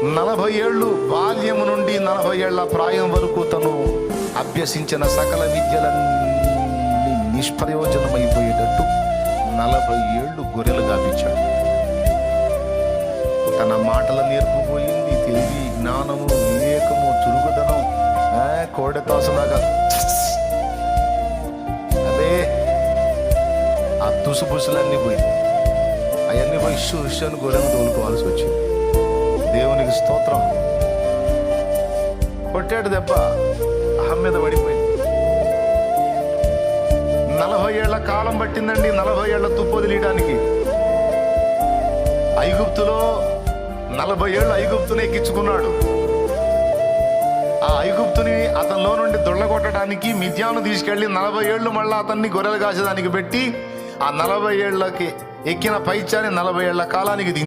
40 ఏళ్ళు బాల్యము నుండి 40 ఏళ్ల ప్రాయం వరకు తను అభ్యసించిన సకల విద్యలన్నీ నిష్ప్రయోజనమైపోయేటట్టు 40 ఏళ్ళు గొర్రెలు గాపించాడు. తన మాటల నేర్పుపోయింది, తెలివి, జ్ఞానము, వివేకము, చురుకుదనం, కోడెతాసులాగా అదే ఆ తుసుపుసులన్నీ పోయి అవన్నీ పోయి ఇష్యూ అని గొర్రెలు తోలుకోవాల్సి వచ్చింది. దేవునికి స్తోత్రం. కొట్టాడు దెబ్బ, అహం మీద పడిపోయింది. 40 ఏళ్ల కాలం పట్టిందండి, 40 ఏళ్ల తుప్పొదిలీయడానికి. ఐగుప్తులో 40 ఏళ్ళు ఐగుప్తుని ఎక్కించుకున్నాడు. ఆ ఐగుప్తుని అతనిలో నుండి దొళ్ళగొట్టడానికి మిద్యాను తీసుకెళ్లి 40 ఏళ్ళు మళ్ళా అతన్ని గొర్రెలు కాసేదానికి పెట్టి ఆ 40 ఏళ్ళకి ఎక్కిన పైచాన్ని 40 ఏళ్ల కాలానికి